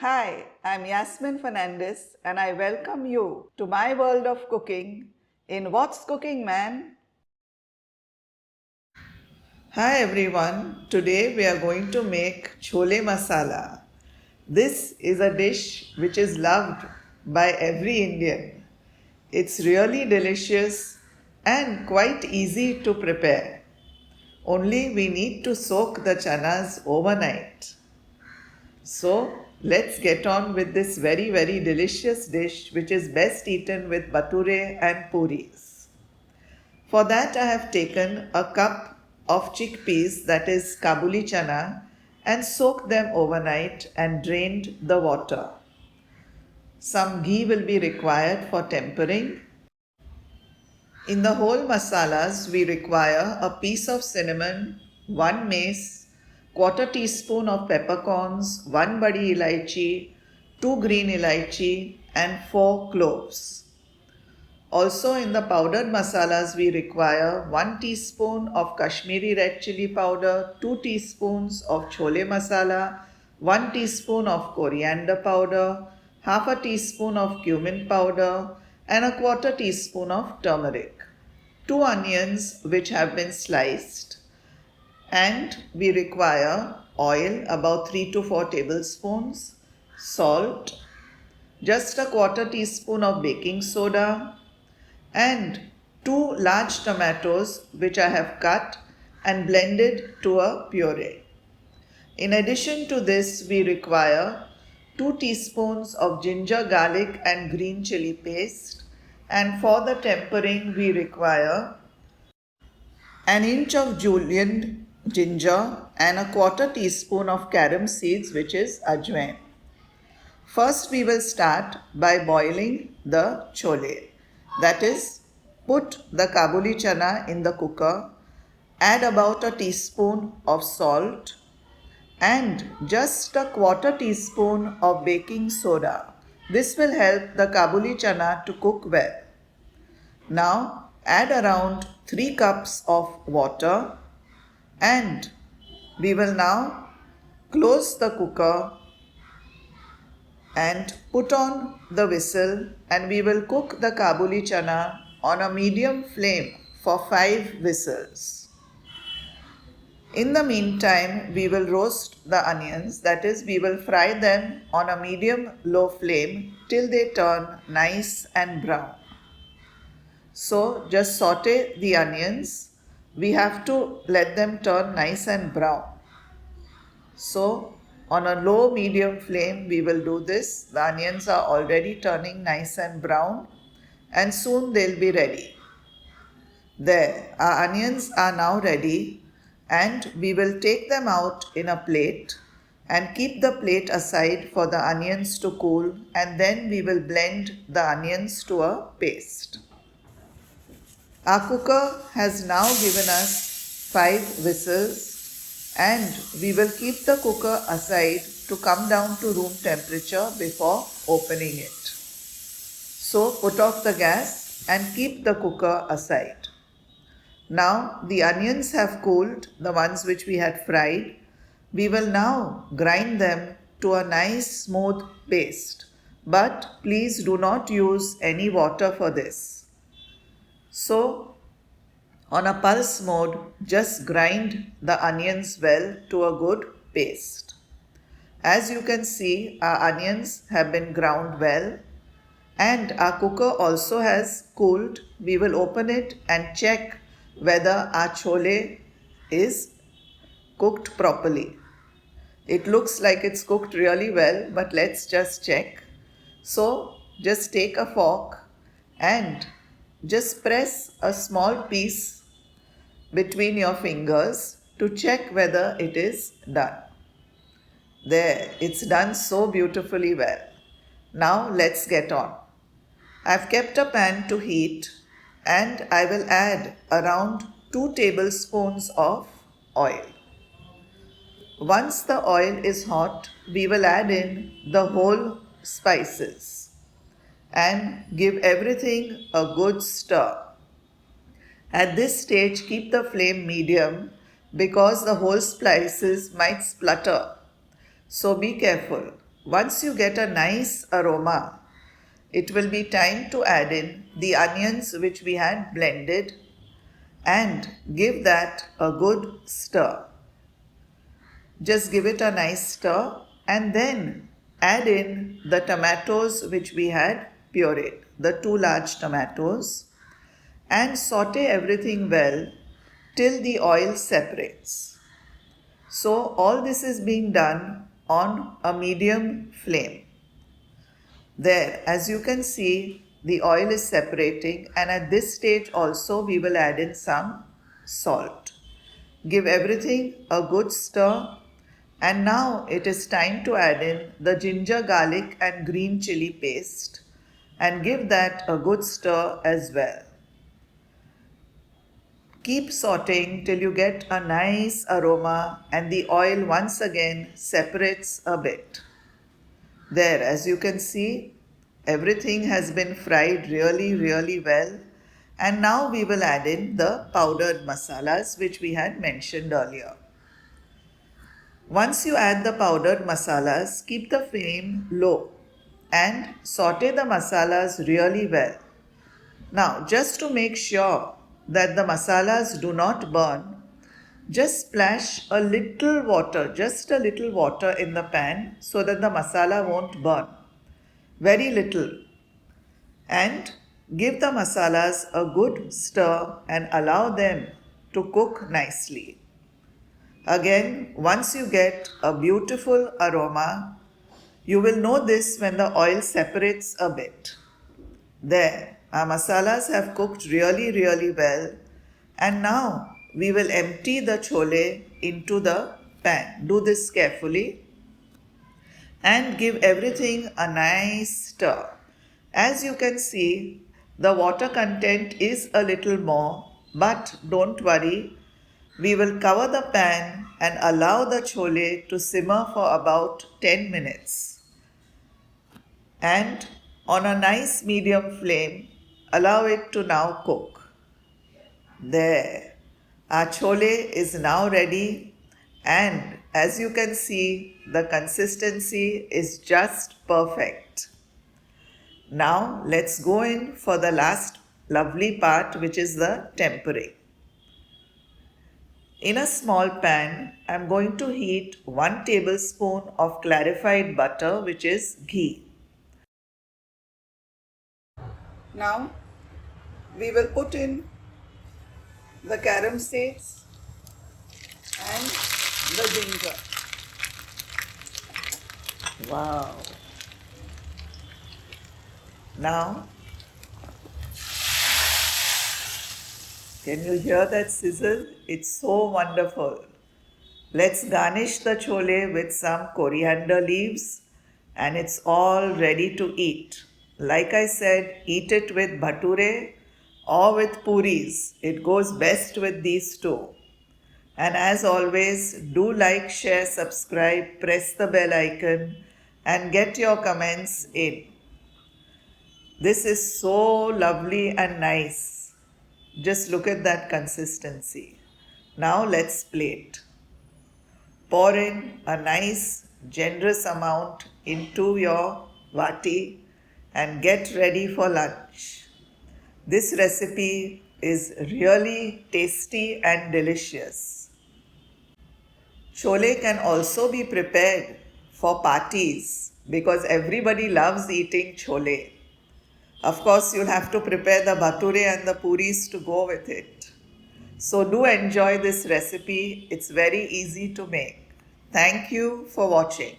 Hi, I'm Yasmin Fernandez and I welcome you to my world of cooking in What's Cooking Man? Hi everyone, today we are going to make chole masala. This is a dish which is loved by every Indian. It's really delicious and quite easy to prepare. Only we need to soak the chanas overnight. So let's get on with this very delicious dish which is best eaten with bature and puris. For that I have taken a cup of chickpeas, that is Kabuli chana, and soaked them overnight and drained the water. Some ghee will be required for tempering. In the whole masalas, we require a piece of cinnamon, 1 mace, quarter teaspoon of peppercorns, 1 badi elaichi, 2 green elaichi, and 4 cloves. Also in the powdered masalas, we require 1 teaspoon of Kashmiri red chili powder, 2 teaspoons of chole masala, 1 teaspoon of coriander powder, half a teaspoon of cumin powder, and a quarter teaspoon of turmeric. 2 onions which have been sliced, and we require oil about 3 to 4 tablespoons, salt, just a quarter teaspoon of baking soda, and 2 large tomatoes which I have cut and blended to a puree. In addition to this, we require 2 teaspoons of ginger, garlic, and green chili paste, and for the tempering, we require an inch of julienne ginger and a quarter teaspoon of carom seeds, which is ajwain. First, we will start by boiling the chole. That is, put the Kabuli chana in the cooker, add about a teaspoon of salt and just a quarter teaspoon of baking soda. This will help the Kabuli chana to cook well. Now, add around 3 cups of water and we will now close the cooker and put on the whistle, and we will cook the Kabuli chana on a medium flame for 5 whistles. In the meantime, we will roast the onions, that is, we will fry them on a medium low flame till they turn nice and brown. So just saute the onions. We have to let them turn nice and brown. So on a low medium flame we will do this. The onions are already turning nice and brown and soon they'll be ready. There, our onions are now ready and we will take them out in a plate and keep the plate aside for the onions to cool, and then we will blend the onions to a paste. Our cooker has now given us 5 whistles and we will keep the cooker aside to come down to room temperature before opening it. So put off the gas and keep the cooker aside. Now the onions have cooled, the ones which we had fried. We will now grind them to a nice smooth paste. But please do not use any water for this. So on a pulse mode, just grind the onions well to a good paste. As you can see, our onions have been ground well and our cooker also has cooled. We will open it and check whether our chole is cooked properly. It looks like it's cooked really well, but let's just check. So just take a fork and just press a small piece between your fingers to check whether it is done. There, it's done so beautifully well. Now let's get on. I've kept a pan to heat and I will add around 2 tablespoons of oil. Once the oil is hot, we will add in the whole spices and give everything a good stir. At this stage, keep the flame medium because the whole spices might splutter. So be careful. once you get a nice aroma, it will be time to add in the onions which we had blended and give that a good stir. Just give it a nice stir and then add in the tomatoes which we had pureed, the 2 large tomatoes, and saute everything well till the oil separates. So all this is being done on a medium flame. There, as you can see, the oil is separating, and at this stage also we will add in some salt. Give everything a good stir, and now it is time to add in the ginger, garlic and green chili paste and give that a good stir as well. Keep sauteing till you get a nice aroma and the oil once again separates a bit. There, as you can see, everything has been fried really well, and now we will add in the powdered masalas which we had mentioned earlier. Once you add the powdered masalas, keep the flame low and saute the masalas really well. Now, just to make sure that the masalas do not burn, just splash a little water, just a little water in the pan so that the masala won't burn. Very little. And give the masalas a good stir and allow them to cook nicely. Again, once you get a beautiful aroma, you will know this when the oil separates a bit. There, our masalas have cooked really well, and now we will empty the chole into the pan. Do this carefully and give everything a nice stir. As you can see, the water content is a little more, but don't worry. We will cover the pan and allow the chole to simmer for about 10 minutes. And on a nice medium flame, allow it to now cook. There, our chole is now ready, and as you can see, the consistency is just perfect. Now let's go in for the last lovely part, which is the tempering. In a small pan, I am going to heat 1 tablespoon of clarified butter, which is ghee. Now we will put in the carom seeds and the ginger. Wow! Now, can you hear that sizzle? It's so wonderful. Let's garnish the chole with some coriander leaves, and it's all ready to eat. Like I said, eat it with bhature or with puris. It goes best with these two. And as always, do like, share, subscribe, press the bell icon and get your comments in. This is so lovely and nice. Just look at that consistency. Now let's plate. Pour in a nice generous amount into your vati and get ready for lunch. This recipe is really tasty and delicious. Chole can also be prepared for parties because everybody loves eating chole. Of course, you'll have to prepare the bhature and the puris to go with it. So do enjoy this recipe. It's very easy to make. Thank you for watching.